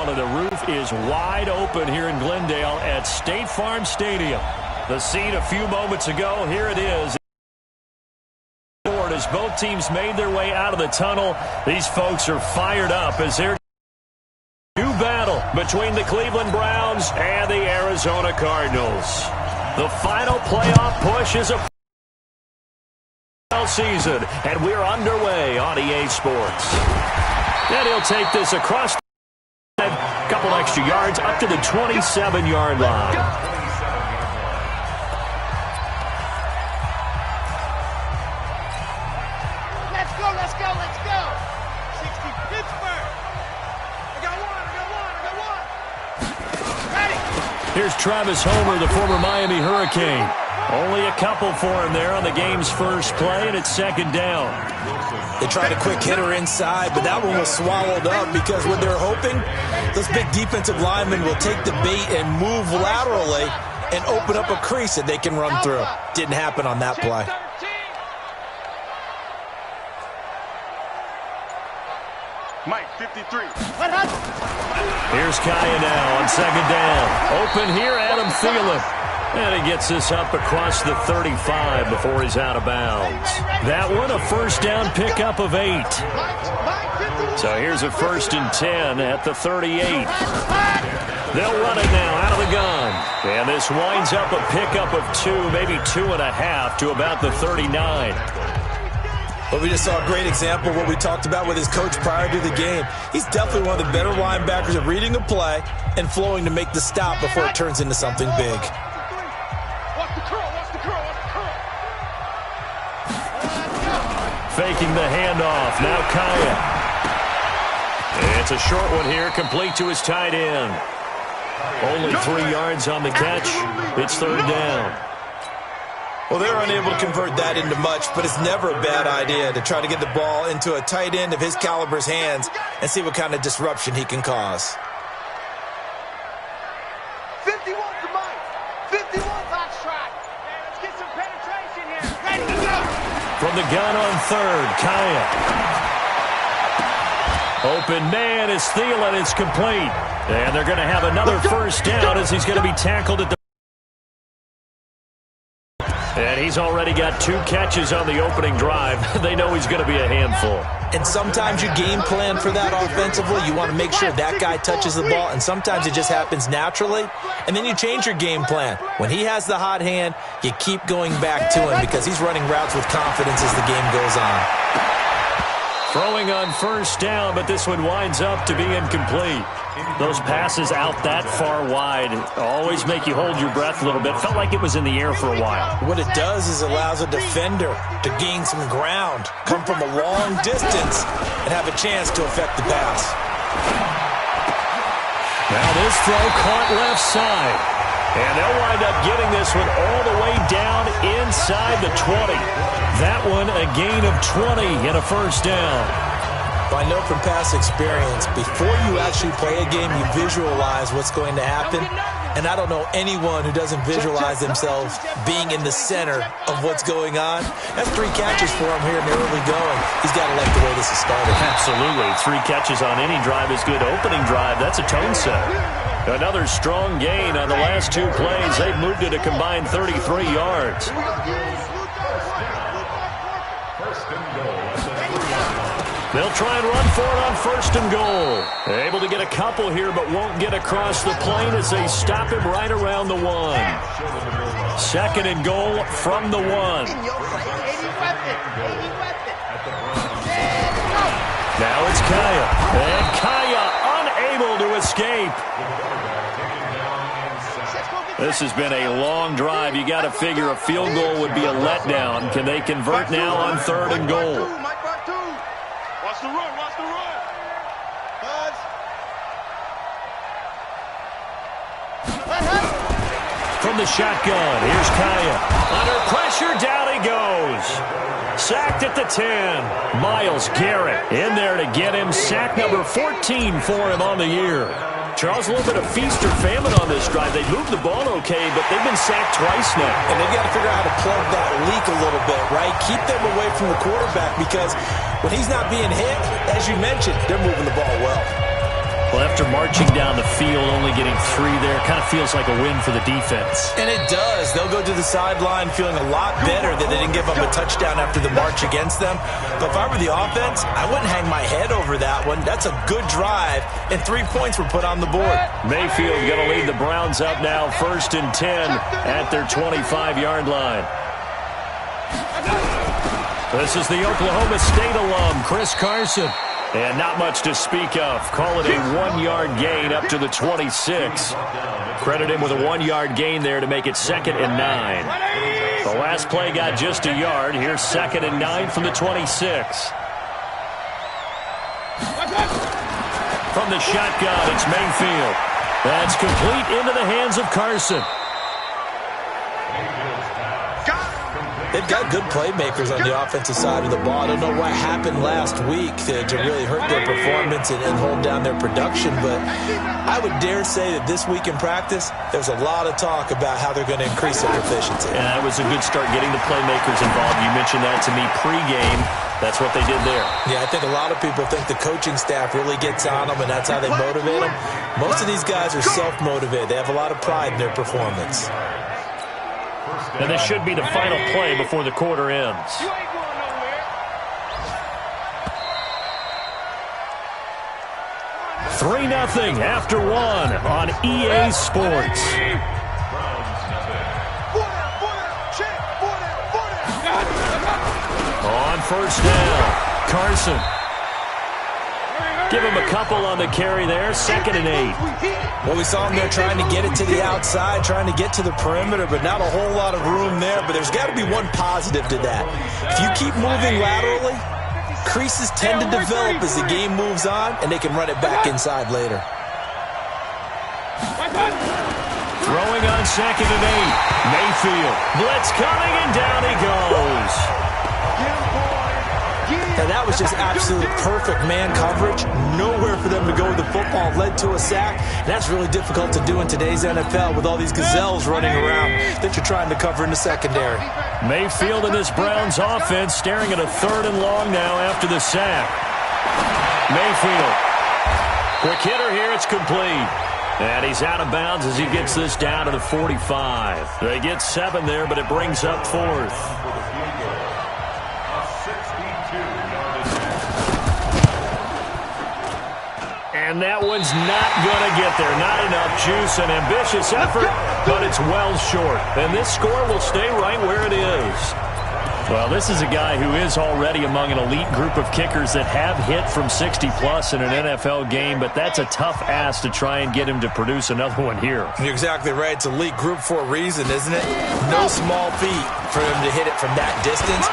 and the roof is wide open here in Glendale at State Farm Stadium. The scene a few moments ago, here it is. As both teams made their way out of the tunnel, these folks are fired up as they're new battle between the Cleveland Browns and the Arizona Cardinals. The final playoff push is a season, and we're underway on EA Sports. And he'll take this across a couple extra yards up to the 27-yard line. Here's Travis Homer, the former Miami Hurricane. Only a couple for him there on the game's first play, and it's second down. They tried a quick hitter inside, but that one was swallowed up because what they're hoping, those big defensive linemen will take the bait and move laterally and open up a crease that they can run through. Didn't happen on that play. Mike, 53. Here's Kaya now on second down. Open here, Adam Thielen. And he gets this up across the 35 before he's out of bounds. That one, a first down pickup of 8. So here's a 1st and 10 at the 38. They'll run it now out of the gun. And this winds up a pickup of 2, maybe 2.5 to about the 39. But we just saw a great example of what we talked about with his coach prior to the game. He's definitely one of the better linebackers at reading a play and flowing to make the stop before it turns into something big. Faking the handoff. Now Kaya. It's a short one here, complete to his tight end. Only 3 yards on the catch. It's third down. Well, they're unable to convert that into much, but it's never a bad idea to try to get the ball into a tight end of his caliber's hands and see what kind of disruption he can cause. 51 to Mike. 51 box track. Let's get some penetration here. Ready to go. From the gun on third, Kaya. Open man is Thielen. It's complete. And they're going to have another first down as he's going to be tackled at the... And he's already got 2 catches on the opening drive. They know he's going to be a handful. And sometimes you game plan for that offensively. You want to make sure that guy touches the ball, and sometimes it just happens naturally. And then you change your game plan. When he has the hot hand, you keep going back to him because he's running routes with confidence as the game goes on. Throwing on first down, but this one winds up to be incomplete. Those passes out that far wide always make you hold your breath a little bit. Felt like it was in the air for a while. What it does is allows a defender to gain some ground, come from a long distance, and have a chance to affect the pass. Now this throw caught left side. And they'll wind up getting this one all the way down inside the 20. That one a gain of 20 and a first down. I know from past experience, before you actually play a game, you visualize what's going to happen. And I don't know anyone who doesn't visualize themselves being in the center of what's going on. That's 3 catches for him here in the early going. He's got to like the way this is started. Absolutely. 3 catches on any drive is good. Opening drive, that's a tone setter. Another strong gain on the last 2 plays. They've moved it a combined 33 yards. They'll try and run for it on 1st and goal. Able to get a couple here, but won't get across the plane as they stop him right around the 1. 2nd and goal from the 1. Now it's Kaya. And Kaya unable to escape. This has been a long drive. You got to figure a field goal would be a letdown. Can they convert now on 3rd and goal? Watch the run, watch the run. From the shotgun, here's Kaya. Under pressure, down he goes. Sacked at the 10. Myles Garrett in there to get him. Sack number 14 for him on the year. Charles, a little bit of feast or famine on this drive. They moved the ball okay, but they've been sacked twice now. And they've got to figure out how to plug that leak a little bit, right? Keep them away from the quarterback because when he's not being hit, as you mentioned, they're moving the ball well. Left after marching down the field, only getting 3 there. Kind of feels like a win for the defense. And it does. They'll go to the sideline feeling a lot better that they didn't give up a touchdown after the march against them. But if I were the offense, I wouldn't hang my head over that one. That's a good drive, and 3 points were put on the board. Mayfield going to lead the Browns up now, 1st and 10 at their 25-yard line. This is the Oklahoma State alum, Chris Carson. And not much to speak of. Call it a 1-yard gain up to the 26. Credit him with a 1-yard gain there to make it 2nd and 9. The last play got just a yard. Here's 2nd and 9 from the 26. From the shotgun, it's Mayfield. That's complete into the hands of Carson. They've got good playmakers on the offensive side of the ball. I don't know what happened last week to really hurt their performance and hold down their production, but I would dare say that this week in practice, there's a lot of talk about how they're going to increase their proficiency. And that was a good start getting the playmakers involved. You mentioned that to me pregame. That's what they did there. Yeah, I think a lot of people think the coaching staff really gets on them, and that's how they motivate them. Most of these guys are self-motivated. They have a lot of pride in their performance. And this should be the final play before the quarter ends. 3-0 after 1 on EA Sports. On 1st down, Carson. Give him a couple on the carry there, 2nd and 8. Well, we saw him there trying to get it to the outside, trying to get to the perimeter, but not a whole lot of room there. But there's got to be one positive to that. If you keep moving laterally, creases tend to develop as the game moves on, and they can run it back inside later. Throwing on 2nd and 8. Mayfield. Blitz coming, and down he goes. And that was just absolute perfect man coverage. Nowhere for them to go with the football. Led to a sack. And that's really difficult to do in today's NFL with all these gazelles running around that you're trying to cover in the secondary. Mayfield and this Browns offense staring at a 3rd and long now after the sack. Mayfield. Quick hitter here. It's complete. And he's out of bounds as he gets this down to the 45. They get 7 there, but it brings up 4th. And that one's not going to get there. Not enough juice. An ambitious effort, but it's well short. And this score will stay right where it is. Well, this is a guy who is already among an elite group of kickers that have hit from 60-plus in an NFL game, but that's a tough ask to try and get him to produce another one here. You're exactly right. It's elite group for a reason, isn't it? No small feat for him to hit it from that distance.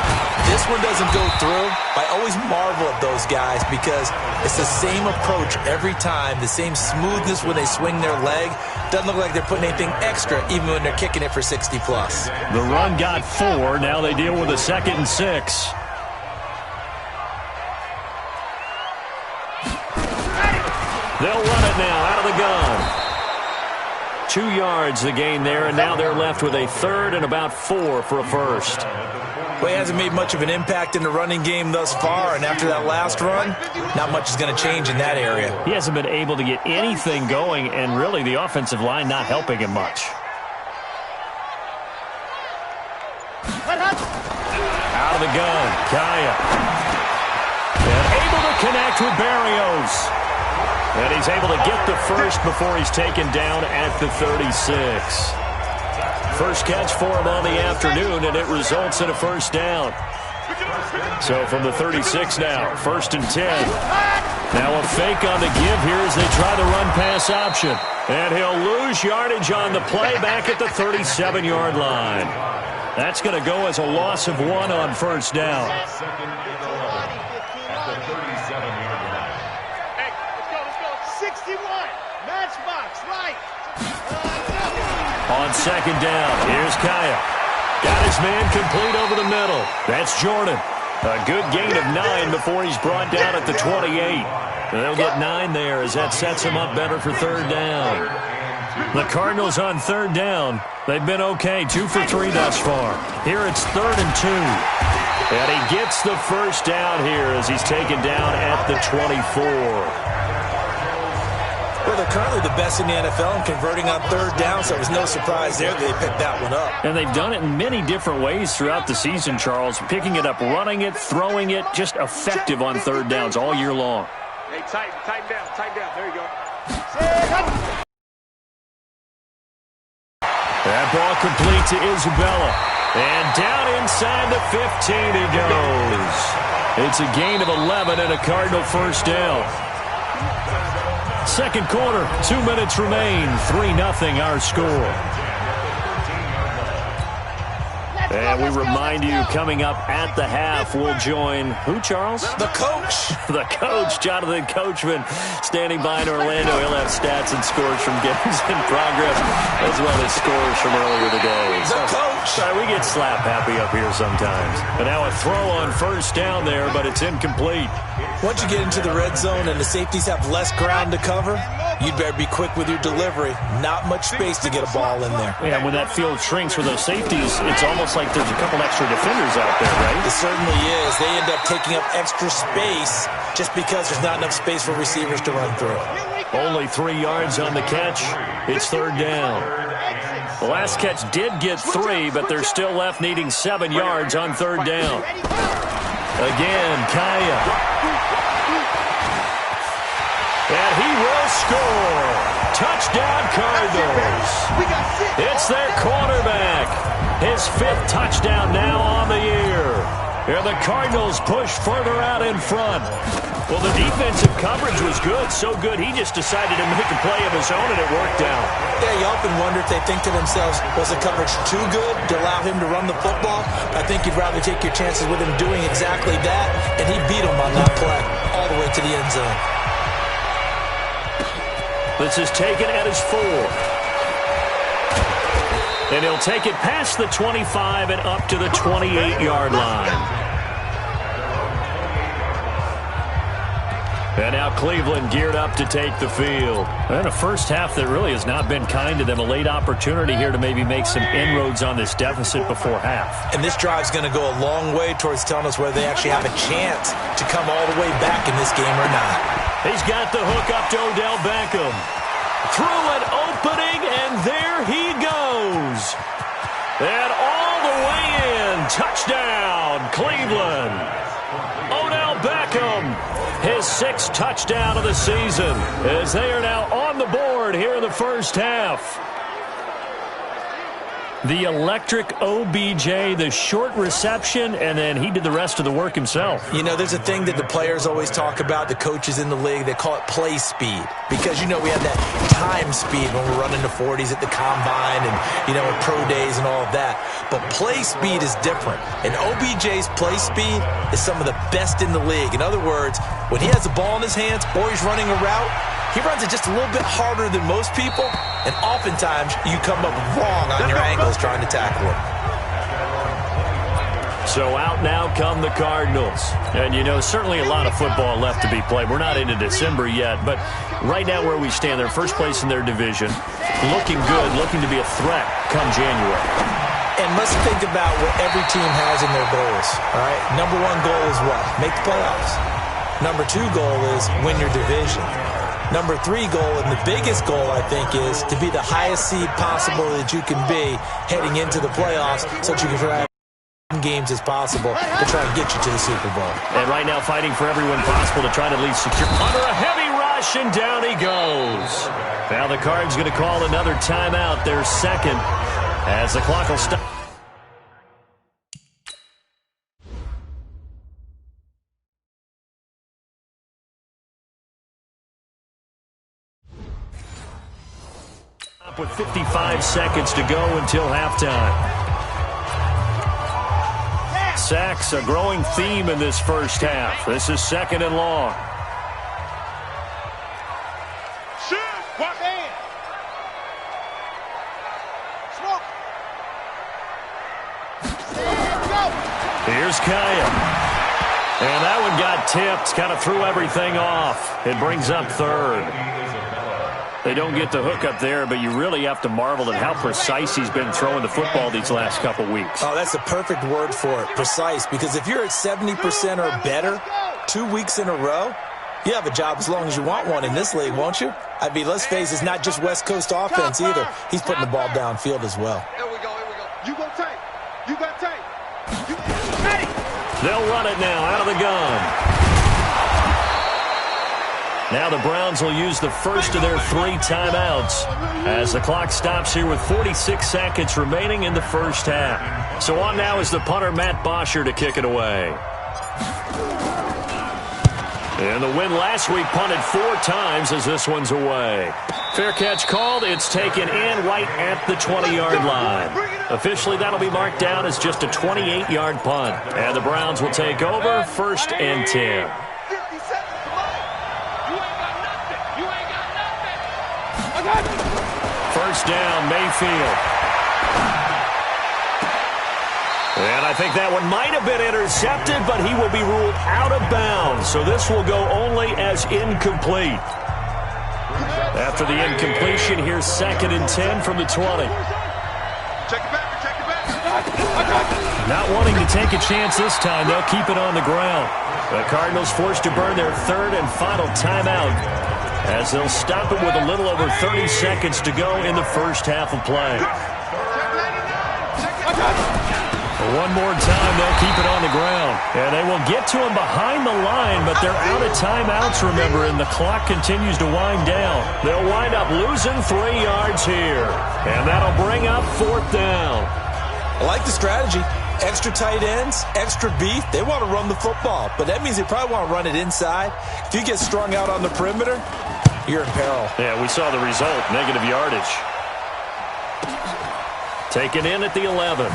This one doesn't go through. I always marvel at those guys because it's the same approach every time, the same smoothness when they swing their leg. Doesn't look like they're putting anything extra even when they're kicking it for 60-plus. The run got 4. Now they deal with a 2nd and 6. They'll run it now out of the gun. 2 yards the gain there, and now they're left with a 3rd and about 4 for a first. Well, he hasn't made much of an impact in the running game thus far, and after that last run, not much is going to change in that area. He hasn't been able to get anything going, and really the offensive line not helping him much. Out of the gun, Kaya. And able to connect with Barrios. And he's able to get the first before he's taken down at the 36. First catch for him on the afternoon, and it results in a first down. So from the 36 now, 1st and 10. Now a fake on the give here as they try the run-pass option. And he'll lose yardage on the play back at the 37-yard line. That's going to go as a loss of 1 on 1st down. On 2nd down, here's Kaya. Got his man complete over the middle. That's Jordan. A good gain of 9 before he's brought down at the 28. And they'll get 9 there as that sets him up better for 3rd down. The Cardinals on 3rd down. They've been okay, 2 for 3 thus far. Here it's 3rd and 2. And he gets the first down here as he's taken down at the 24. they're currently the best in the NFL in converting on third down, so it was no surprise there that they picked that one up. And they've done it in many different ways throughout the season, Charles. Picking it up, running it, throwing it, just effective on third downs all year long. Hey, tighten down. There you go. That ball complete to Isabella. And down inside the 15 he goes. It's a gain of 11 and a Cardinal first down. Second quarter, 2 minutes remain. 3-0 our score. And we remind you, coming up at the half, we'll join who, Charles? The coach. The coach, Jonathan Coachman, standing by in Orlando. He'll have stats and scores from games in progress, as well as scores from earlier today. The coach. Sorry, we get slap happy up here sometimes. And now a throw on first down there, but it's incomplete. Once you get into the red zone and the safeties have less ground to cover, you'd better be quick with your delivery. Not much space to get a ball in there. Yeah, when that field shrinks with those safeties, it's almost like there's a couple extra defenders out there, right? It certainly is. They end up taking up extra space just because there's not enough space for receivers to run through. Only 3 yards on the catch. It's third down. The last catch did get 3, but they're still left needing 7 yards on third down. Again, Kaya. And he will score. Touchdown, Cardinals. It's their quarterback. His 5th touchdown now on the year. And the Cardinals push further out in front. Well, the defensive coverage was good, so good he just decided to make a play of his own, and it worked out. Yeah, you often wonder if they think to themselves, was the coverage too good to allow him to run the football? I think you'd rather take your chances with him doing exactly that, and he beat him on that play all the way to the end zone. This is taken at his 4. And he'll take it past the 25 and up to the 28-yard line. And now Cleveland geared up to take the field. And a first half that really has not been kind to them. A late opportunity here to maybe make some inroads on this deficit before half. And this drive's going to go a long way towards telling us whether they actually have a chance to come all the way back in this game or not. He's got the hook up to Odell Beckham. Through an opening, and there he goes. And all the way in. Touchdown, Cleveland. Odell Beckham. His 6th touchdown of the season as they are now on the board here in the first half. The electric OBJ, the short reception, and then he did the rest of the work himself. You know, there's a thing that the players always talk about, the coaches in the league, they call it play speed. Because, you know, we have that time speed when we're running the 40s at the combine and, you know, at pro days and all of that. But play speed is different. And OBJ's play speed is some of the best in the league. In other words, when he has the ball in his hands or he's running a route, he runs it just a little bit harder than most people, and oftentimes you come up wrong on your angles trying to tackle him. So out now come the Cardinals. And, you know, certainly a lot of football left to be played. We're not into December yet, but right now where we stand, they're first place in their division, looking good, looking to be a threat come January. And let's think about what every team has in their goals, all right? Number 1 goal is what? Make the playoffs. Number 2 goal is win your division. Number 3 goal, and the biggest goal, I think, is to be the highest seed possible that you can be heading into the playoffs so that you can try games as possible to try and get you to the Super Bowl. And right now fighting for everyone possible to try to at least secure. Under a heavy rush, and down he goes. Now the Cards going to call another timeout, their second, as the clock will stop. With 55 seconds to go until halftime. Sacks, a growing theme in this first half. This is 2nd and long. Here's Kaya. And that one got tipped, kind of threw everything off. It brings up 3rd. They don't get the hook up there, but you really have to marvel at how precise he's been throwing the football these last couple weeks. Oh, that's the perfect word for it, precise, because if you're at 70% or better 2 weeks in a row, You have a job as long as you want one in this league, won't you? I mean, let's face it, it's not just West Coast offense either. He's putting the ball downfield as well. Here we go, here we go. You go tight. You got tight. You ready? They'll run it now out of the gun. Now the Browns will use the first of their 3 timeouts as the clock stops here with 46 seconds remaining in the first half. So on now is the punter, Matt Bosher, to kick it away. And the win last week punted 4 times as this one's away. Fair catch called. It's taken in right at the 20-yard line. Officially, that'll be marked down as just a 28-yard punt. And the Browns will take over 1st and 10. First down, Mayfield. And I think that one might have been intercepted, but he will be ruled out of bounds. So this will go only as incomplete. After the incompletion, here's 2nd and 10 from the 20. Check it back, check it back. Not wanting to take a chance this time, they'll keep it on the ground. The Cardinals forced to burn their 3rd and final timeout, as they'll stop it with a little over 30 seconds to go in the first half of play. One more time, they'll keep it on the ground. And they will get to him behind the line, but they're out of timeouts, remember, and the clock continues to wind down. They'll wind up losing 3 yards here. And that'll bring up 4th down. I like the strategy. Extra tight ends, extra beef. They want to run the football, but that means they probably want to run it inside. If you get strung out on the perimeter, you're in peril. Yeah, we saw the result, negative yardage. Taken in at the 11.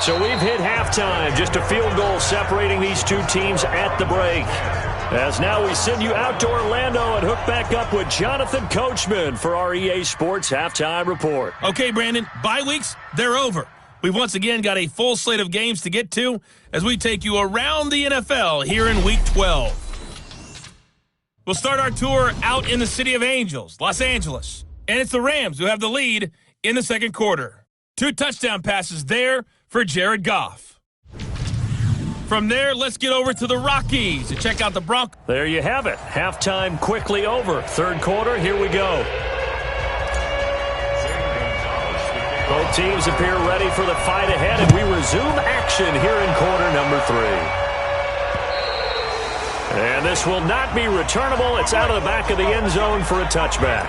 So we've hit halftime. Just a field goal separating these 2 teams at the break. As now we send you out to Orlando and hook back up with Jonathan Coachman for our EA Sports Halftime Report. Okay, Brandon, bye weeks, they're over. We've once again got a full slate of games to get to as we take you around the NFL here in Week 12. We'll start our tour out in the City of Angels, Los Angeles. And it's the Rams who have the lead in the second quarter. 2 touchdown passes there for Jared Goff. From there, let's get over to the Rockies to check out the Broncos. There you have it. Halftime quickly over. 3rd quarter, here we go. Both teams appear ready for the fight ahead, and we resume action here in quarter number 3. And this will not be returnable. It's out of the back of the end zone for a touchback.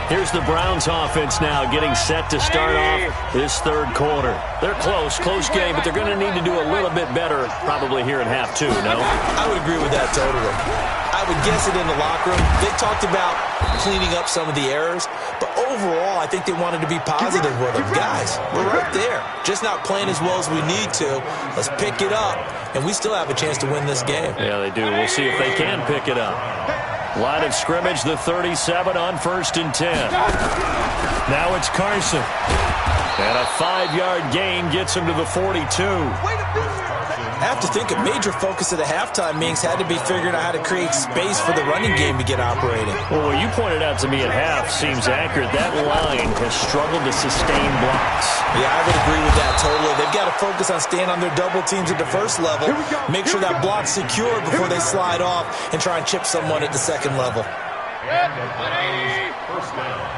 Here's the Browns offense now getting set to start off this 3rd quarter. They're close game, but they're going to need to do a little bit better probably here in half 2, no? I would agree with that totally. I would guess it in the locker room. They talked about cleaning up some of the errors, but overall, I think they wanted to be positive with them. Guys, we're right there. Just not playing as well as we need to. Let's pick it up, and we still have a chance to win this game. Yeah, they do. We'll see if they can pick it up. Line of scrimmage, the 37 on 1st and 10. Now it's Carson. And a 5-yard gain gets him to the 42. I have to think a major focus of the halftime meetings had to be figuring out how to create space for the running game to get operating. Well, what you pointed out to me at half seems accurate. That line has struggled to sustain blocks. Yeah, I would agree with that totally. They've got to focus on staying on their double teams at the first level, make sure that block's secured before they slide off and try and chip someone at the second level.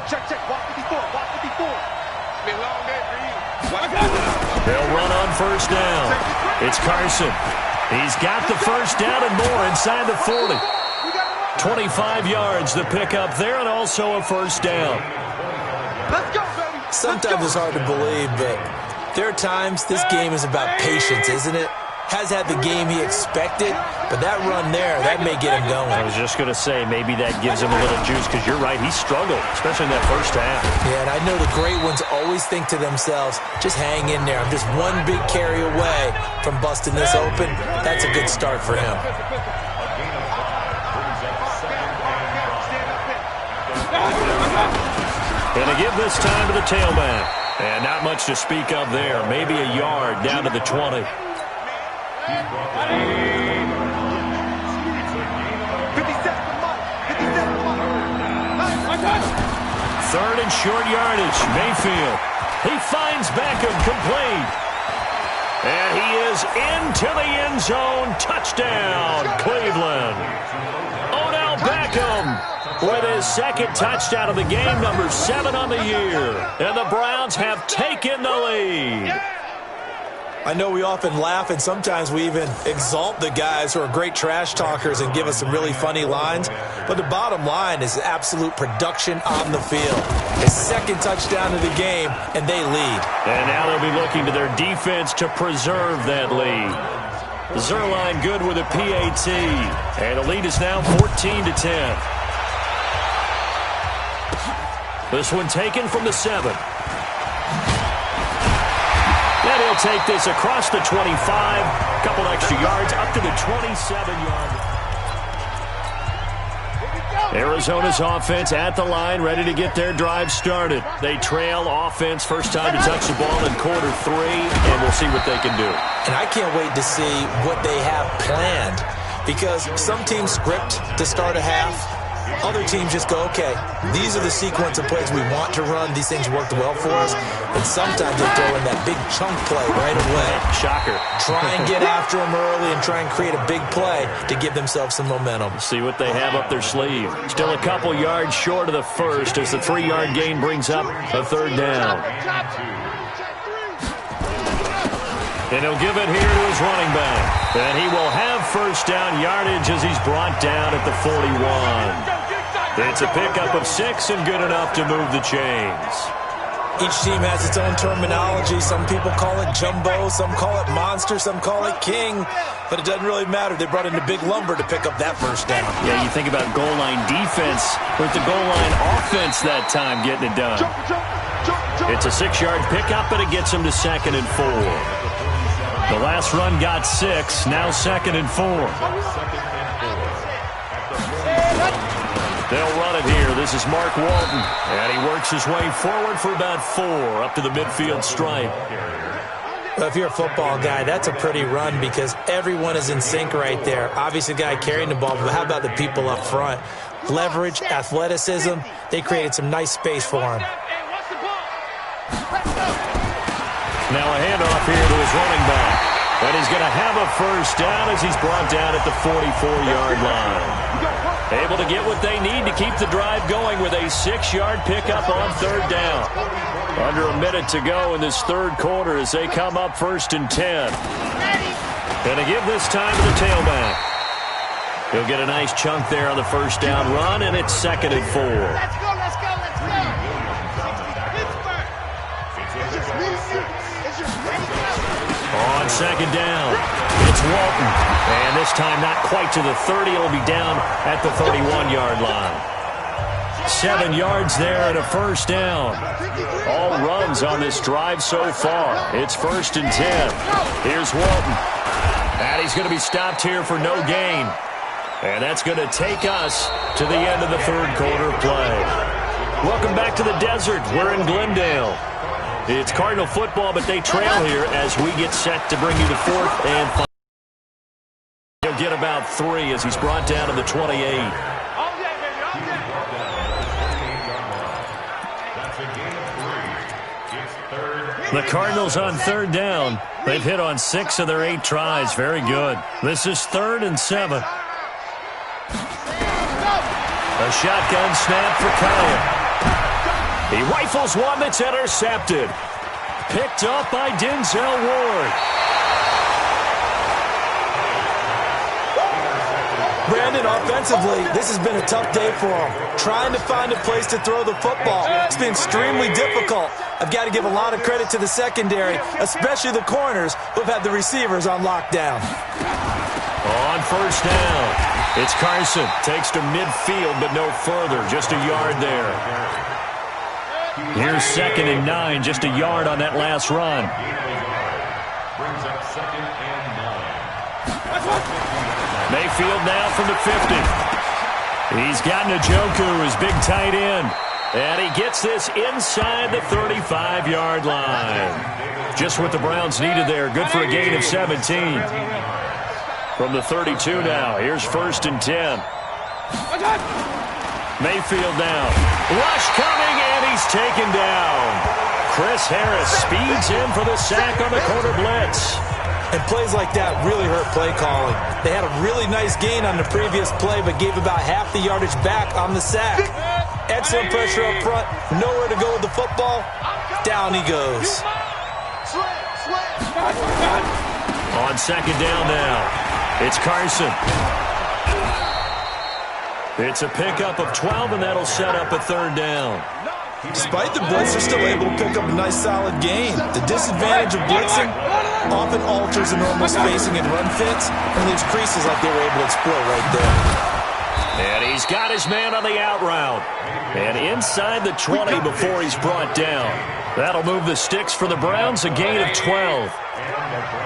Check, walk 54, walk 54. It's been a long day for you. They'll run on 1st down. It's Carson. He's got the 1st down and more inside the 40. 25 yards the pickup there, and also a 1st down. Let's go, baby. Sometimes it's hard to believe, but there are times this game is about patience, isn't it? Has had the game he expected, but that run there, that may get him going. I was just going to say, maybe that gives him a little juice, because you're right, he struggled, especially in that first half. Yeah, and I know the great ones always think to themselves, just hang in there. I'm just one big carry away from busting this open. That's a good start for him. Going to give this time to the tailback. And not much to speak of there. Maybe a yard down to the 20. 57 3rd and short yardage. Mayfield. He finds Beckham complete. And he is into the end zone. Touchdown, Cleveland. Odell Beckham with his second touchdown of the game, number 7 on the year. And the Browns have taken the lead. I know we often laugh, and sometimes we even exalt the guys who are great trash talkers and give us some really funny lines. But the bottom line is absolute production on the field. His second touchdown of the game, and they lead. And now they'll be looking to their defense to preserve that lead. Zerline good with a PAT. And the lead is now 14-10. This one taken from the 7. And he'll take this across the 25. A couple extra yards up to the 27-yard. Arizona's offense at the line, ready to get their drive started. They trail offense, first time to touch the ball in quarter 3, and we'll see what they can do. And I can't wait to see what they have planned, because some teams script to start a half. Other teams just go, okay, these are the sequence of plays we want to run. These things worked well for us. And sometimes they throw in that big chunk play right away. Shocker. Try and get after them early and try and create a big play to give themselves some momentum. See what they have up their sleeve. Still a couple yards short of the first as the 3-yard gain brings up a third down. And he'll give it here to his running back. And he will have first down yardage as he's brought down at the 41. It's a pickup of 6 and good enough to move the chains. Each team has its own terminology. Some people call it jumbo, some call it monster, some call it king. But it doesn't really matter. They brought in a big lumber to pick up that first down. Yeah, you think about goal line defense with the goal line offense that time getting it done. It's a 6-yard pickup, but it gets him to 2nd and 4. The last run got 6, now 2nd and 4. They'll run it here. This is Mark Walton. And he works his way forward for about 4 up to the midfield stripe. Well, if you're a football guy, that's a pretty run because everyone is in sync right there. Obviously, the guy carrying the ball, but how about the people up front? Leverage, athleticism, they created some nice space for him. Now a handoff here to his running back. And he's going to have a first down as he's brought down at the 44-yard line. Able to get what they need to keep the drive going with a 6-yard pickup on third down. Under a minute to go in this third quarter as they come up 1st and 10. Going to give this time to the tailback. He'll get a nice chunk there on the first down run, and it's 2nd and 4. Let's go, let's go, let's go. On 2nd down, it's Walton. And this time not quite to the 30. It'll be down at the 31-yard line. 7 yards there and a first down. All runs on this drive so far. It's 1st and 10. Here's Walton. And he's going to be stopped here for no gain. And that's going to take us to the end of the third quarter play. Welcome back to the desert. We're in Glendale. It's Cardinal football, but they trail here as we get set to bring you the 4th and 5. He'll get about 3 as he's brought down to the 28. The Cardinals on third down. They've hit on 6 of their 8 tries. Very good. This is 3rd and 7. A shotgun snap for Kyle. He rifles one that's intercepted. Picked up by Denzel Ward. Brandon, offensively, this has been a tough day for him. Trying to find a place to throw the football. It's been extremely difficult. I've got to give a lot of credit to the secondary, especially the corners who've had the receivers on lockdown. On first down, it's Carson. Takes to midfield, but no further. Just a yard there. Here's 2nd and 9, just a yard on that last run. Brings up 2nd and 9. Mayfield now from the 50. He's got Njoku, his big tight end. And he gets this inside the 35-yard line. Just what the Browns needed there. Good for a gain of 17. From the 32 now, here's 1st and 10. Mayfield now. Rush coming, and he's taken down. Chris Harris speeds in for the sack on the corner blitz. And plays like that really hurt play calling. They had a really nice gain on the previous play, but gave about half the yardage back on the sack. Excellent pressure up front. Nowhere to go with the football. Down he goes. On second down now, it's Carson. It's a pickup of 12, and that'll set up a third down. Despite the blitz, they're still able to pick up a nice solid gain. The disadvantage of blitzing often alters the normal spacing and run fits and leaves creases like they were able to exploit right there. And he's got his man on the out route. And inside the 20 before he's brought down. That'll move the sticks for the Browns, a gain of 12.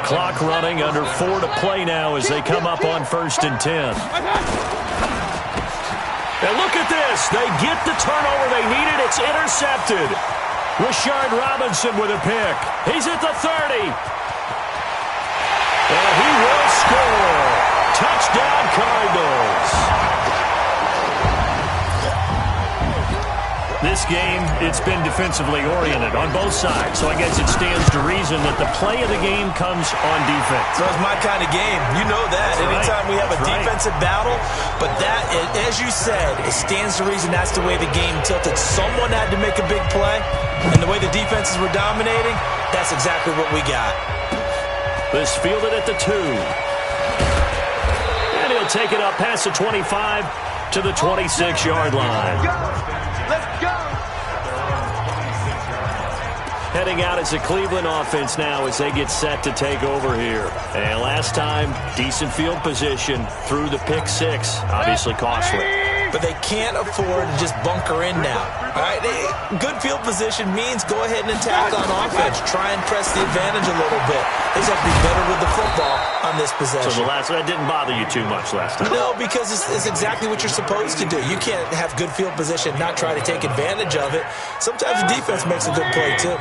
Clock running, under 4 to play now as they come up on 1st and 10. And look at this. They get the turnover they needed. It's intercepted. Rashard Robinson with a pick. He's at the 30. And he will score. Touchdown, Cardinals. This game, it's been defensively oriented on both sides, so I guess it stands to reason that the play of the game comes on defense. So it's my kind of game. You know that. That's Anytime right. we have a That's defensive battle, but that, as you said, it stands to reason that's the way the game tilted. Someone had to make a big play, and the way the defenses were dominating, that's exactly what we got. This fielded at the 2. And he'll take it up past the 25 to the 26-yard line. Let's go! Heading out as a Cleveland offense now as they get set to take over here. And last time, decent field position through the pick 6. Obviously costly. But they can't afford to just bunker in now. All right, good field position means go ahead and attack on offense. Try and press the advantage a little bit. They just have to be better with the football on this possession. So that didn't bother you too much last time? No, because it's exactly what you're supposed to do. You can't have good field position and not try to take advantage of it. Sometimes the defense makes a good play, too.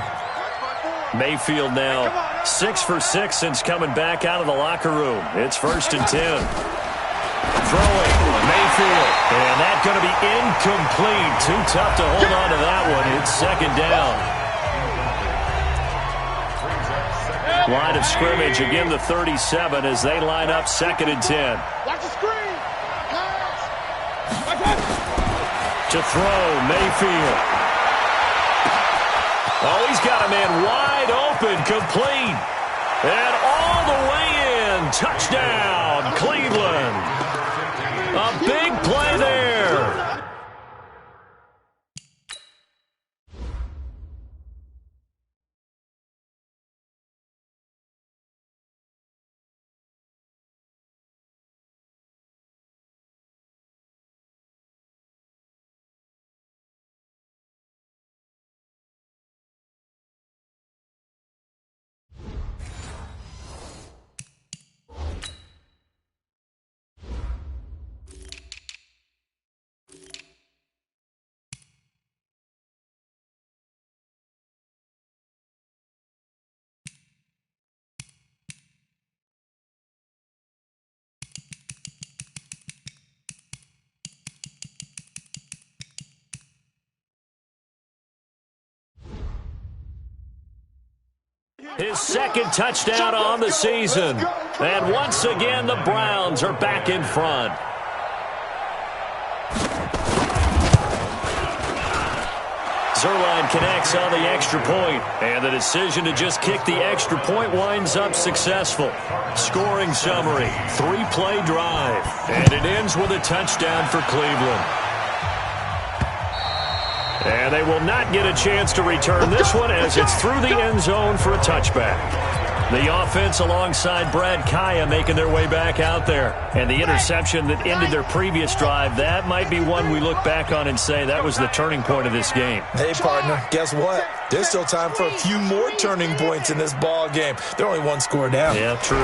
Mayfield now 6 for 6 since coming back out of the locker room. It's 1st and 10. Throwing, Mayfield. And that's going to be incomplete. Too tough to hold on to that one. It's 2nd down. Line of scrimmage, again the 37 as they line up 2nd and 10. Watch the screen! To throw, Mayfield. Oh, he's got a man wide open, complete. And all the way in. Touchdown, Cleveland. A big play there. His 2nd touchdown on the season. And once again, the Browns are back in front. Zerline connects on the extra point, and the decision to just kick the extra point winds up successful. Scoring summary, 3-play drive, and it ends with a touchdown for Cleveland. And they will not get a chance to return this one as it's through the end zone for a touchback. The offense alongside Brad Kaya making their way back out there. And the interception that ended their previous drive, that might be one we look back on and say that was the turning point of this game. Hey, partner, guess what? There's still time for a few more turning points in this ball game. They're only 1 score down. Yeah, true.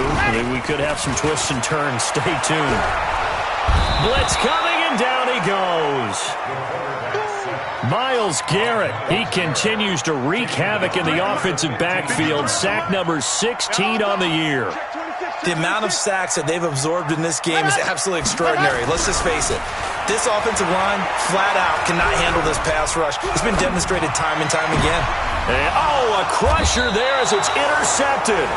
We could have some twists and turns. Stay tuned. Blitz coming, and down he goes. Myles Garrett, he continues to wreak havoc in the offensive backfield. Sack number 16 on the year. The amount of sacks that they've absorbed in this game is absolutely extraordinary. Let's just face it. This offensive line, flat out, cannot handle this pass rush. It's been demonstrated time and time again. And, a crusher there as it's intercepted.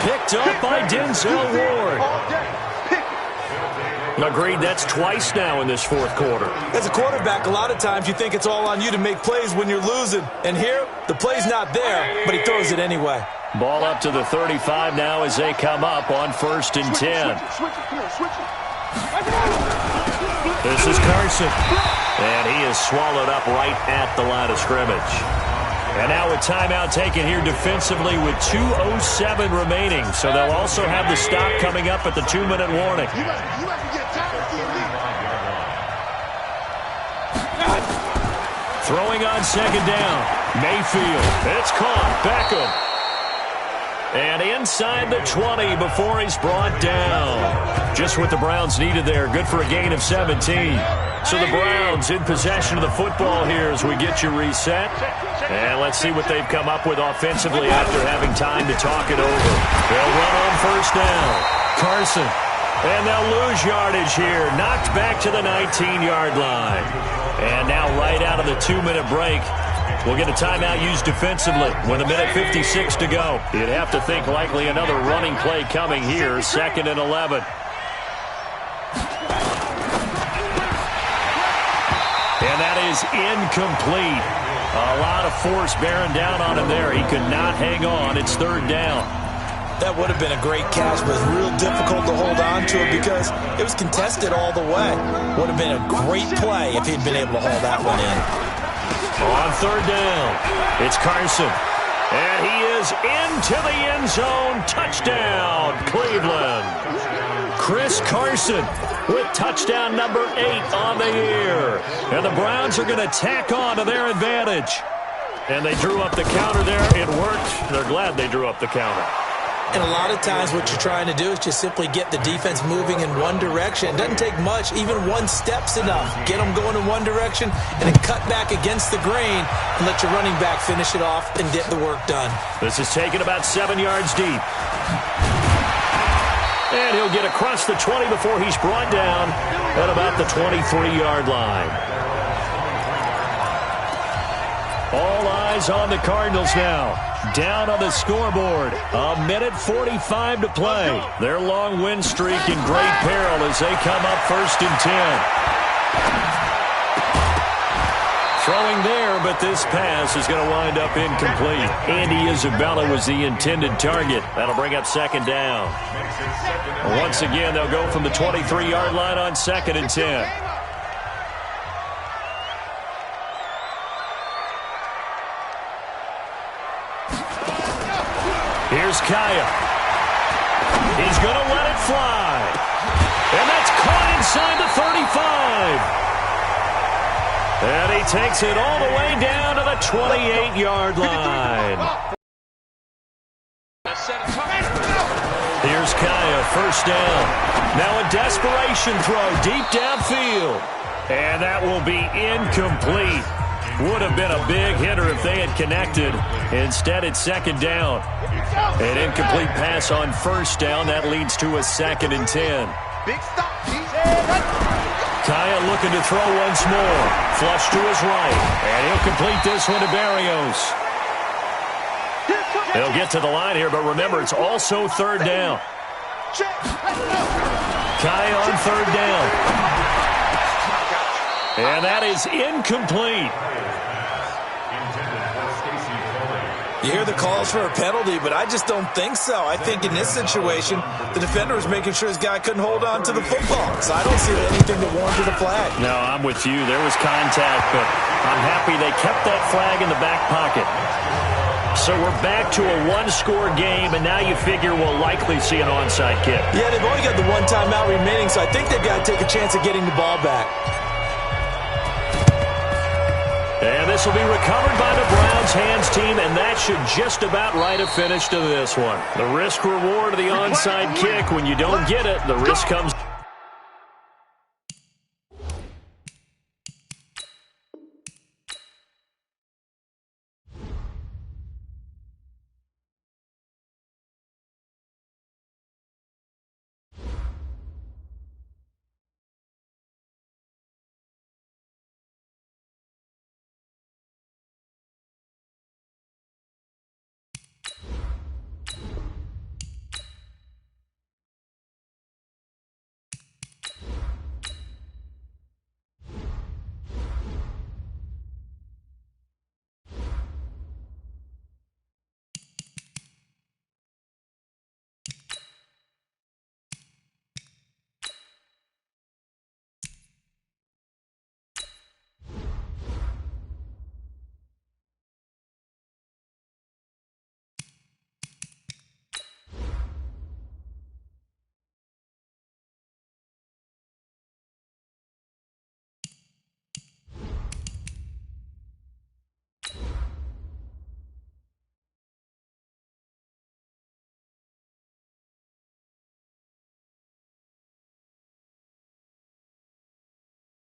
Picked up by Denzel Ward. All day. Pick it. Agreed, that's twice now in this fourth quarter. As a quarterback, a lot of times you think it's all on you to make plays when you're losing. And here, the play's not there, but he throws it anyway. Ball up to the 35 now as they come up on 1st and 10. Switch it. Come on, switch it. This is Carson. And he is swallowed up right at the line of scrimmage. And now a timeout taken here defensively with 2:07 remaining. So they'll also have the stop coming up at the 2-minute warning. You have to get tired of Throwing on 2nd down. Mayfield. It's caught. Beckham. And inside the 20 before he's brought down. Just what the Browns needed there. Good for a gain of 17. So the Browns in possession of the football here as we get you reset. And let's see what they've come up with offensively after having time to talk it over. They'll run on 1st down. Carson. And they'll lose yardage here. Knocked back to the 19-yard line. And now right out of the 2-minute break, we'll get a timeout used defensively with 1:56 to go. You'd have to think likely another running play coming here, 2nd and 11. And that is incomplete. A lot of force bearing down on him there. He could not hang on. It's 3rd down. That would have been a great catch, but it's real difficult to hold on to it because it was contested all the way. Would have been a great play if he'd been able to hold that one in. On 3rd down, it's Carson. And he is into the end zone. Touchdown, Cleveland. Chris Carson with touchdown number 8 on the year. And the Browns are going to tack on to their advantage. And they drew up the counter there. It worked. They're glad they drew up the counter. And a lot of times what you're trying to do is just simply get the defense moving in one direction. It doesn't take much. Even one step's enough. Get them going in one direction and then cut back against the grain and let your running back finish it off and get the work done. This is taken about 7 yards deep. And he'll get across the 20 before he's brought down at about the 23-yard line. All eyes on the Cardinals now. Down on the scoreboard. 1:45 to play. Their long win streak in great peril as they come up 1st and 10. Throwing there, but this pass is going to wind up incomplete. Andy Isabella was the intended target. That'll bring up 2nd down. Once again, they'll go from the 23-yard line on 2nd and 10. Here's Kaya. He's going to let it fly. And that's caught inside the 35. And he takes it all the way down to the 28-yard line. Here's Kaya, 1st down. Now a desperation throw deep downfield. And that will be incomplete. Would have been a big hitter if they had connected. Instead, it's 2nd down. An incomplete pass on 1st down. That leads to a 2nd and 10. Big stop. Kaya looking to throw once more. Flush to his right. And he'll complete this one to Barrios. They'll get to the line here, but remember, it's also 3rd down. Kaya on 3rd down. And that is incomplete. You hear the calls for a penalty, but I just don't think so. I think in this situation, the defender was making sure his guy couldn't hold on to the football. So I don't see anything that warranted a flag. No, I'm with you. There was contact, but I'm happy they kept that flag in the back pocket. So we're back to a one-score game, and now you figure we'll likely see an onside kick. Yeah, they've only got the one timeout remaining, so I think they've got to take a chance of getting the ball back. And this will be recovered by the Browns hands team, and that should just about write a finish to this one. The risk reward of the onside kick, when you don't get it, the risk comes.